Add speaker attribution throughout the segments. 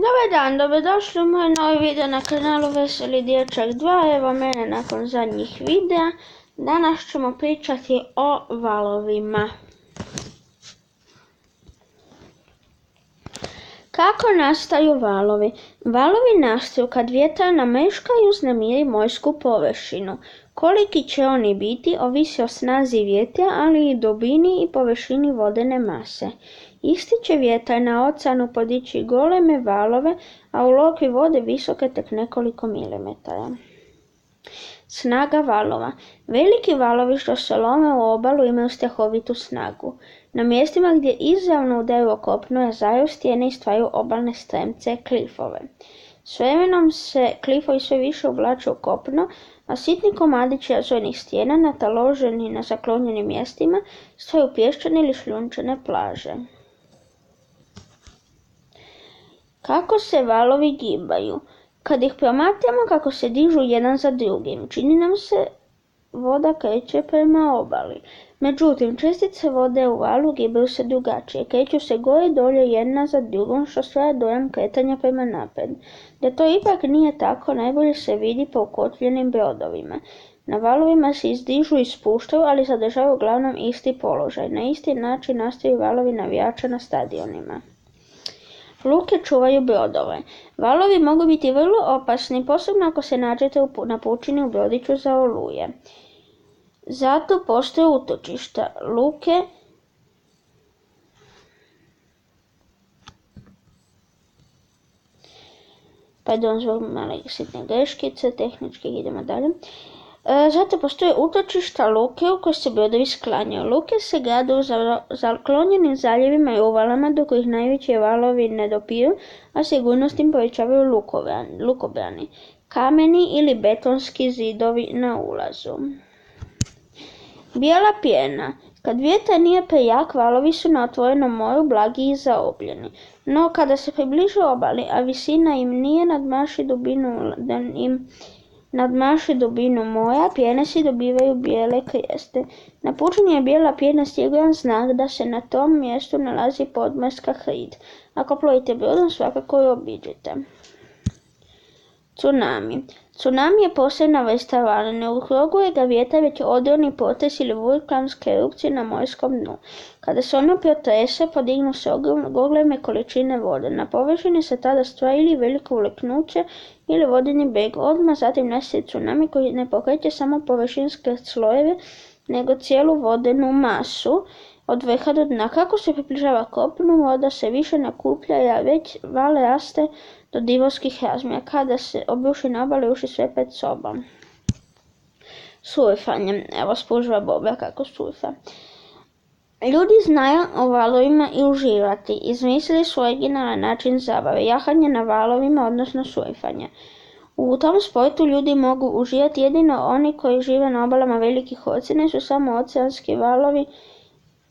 Speaker 1: Dobar dan, dobrodošli u moj novi video na kanalu Veseli dječak 2. Evo mene nakon zadnjih videa. Danas ćemo pričati o valovima. Kako nastaju valovi? Valovi nastaju kad vjetar nameška i uznemiri morsku površinu. Koliki će oni biti ovisi o snazi vjetra, ali i dubini i površini vodene mase. Isti će vjetar na oceanu podići goleme valove, a u lokvi vode visoke tek nekoliko milimetara. Snaga valova. Veliki valovi što se lome u obalu imaju strahovitu snagu. Na mjestima gdje izravno udaraju o kopno razaraju stijene i stvaraju obalne stremce, klifove. S vremenom se klifovi sve više uvlače u kopno, a sitni komadići razvojnih stijena nataloženi na zaklonjenim mjestima stvaraju pješčane ili šljunčane plaže. Kako se valovi gibaju? Kad ih promatramo kako se dižu jedan za drugim, čini nam se voda kreće prema obali. Međutim, čestice vode u valu gibaju se drugačije, kreću se gore i dolje jedna za drugom, što stvara dojam kretanja prema naprijed. Da to ipak nije tako, najbolje se vidi po ukotljenim brodovima. Na valovima se izdižu i spuštaju, ali zadržavaju uglavnom isti položaj. Na isti način nastaju valovi navijača na stadionima. Luke čuvaju brodove. Valovi mogu biti vrlo opasni, posebno ako se nađete na pučini u brodiću za oluje. Zato postoje utočišta. Luke zbog male sitne greškice, tehnički idemo dalje. Zato postoje utočišta luke u koje se brodovi sklanjaju. Luke se grade u zaklonjenim zaljevima i uvalama do kojih najveći valovi ne dopiru, a sigurnost im povećavaju lukobrani, kameni ili betonski zidovi na ulazu. Bijela pjena. Kad vjetar nije prejak, valovi su na otvorenom moru blagi i zaobljeni. No kada se približe obali, a visina im nije nadmaši dubinu mora, pjene si dobivaju bijele krijeste. Na pučini je bijela pjena siguran znak da se na tom mjestu nalazi podmorska hrid. Ako plovite brodom, svakako je obiđite. Tsunami. Tsunami je posebna vrsta vala, ne uhroguje ga vjetar već odroni potres ili vulkanske erupcije na morskom dnu. Kada se ono protrese, podignu se goleme količine vode. Na površini se tada stvara ili veliko uleknuće ili vodeni breg. Odmah zatim nastaje tsunami koji ne pokreće samo površinske slojeve, nego cijelu vodenu masu od vrha do dna. Kako se približava kopnu, voda se više nakuplja, a već val raste do divovskih razmjera. Kada se obruši na obali, ruši sve pred sobom. Surfanje. Evo spužva Boba kako surfa. Ljudi znaju o valovima i uživati. Izmislili su originalan način zabave, jahanje na valovima, odnosno surfanje. U tom sportu ljudi mogu uživati jedino oni koji žive na obalama velikih oceana, su samo oceanski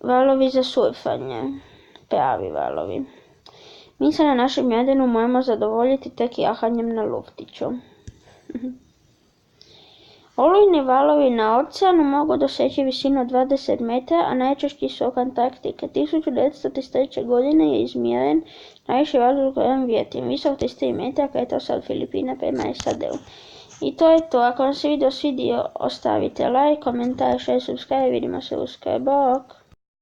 Speaker 1: valovi za surfanje, pravi valovi. Mi se na našem Jadranu možemo zadovoljiti tek jahanjem na luftiću. Olujni valovi na oceanu mogu doseći visinu 20 metara, a najčešći su oko Antarktike. 1933. godine je izmjeren najviši val kojom vjetrim, visok 33 metara, kretao se od Filipina prema SAD-u. I to je to. Ako vam se video svidio, ostavite like, komentar, share, subscribe, vidimo se uskoro. Bok!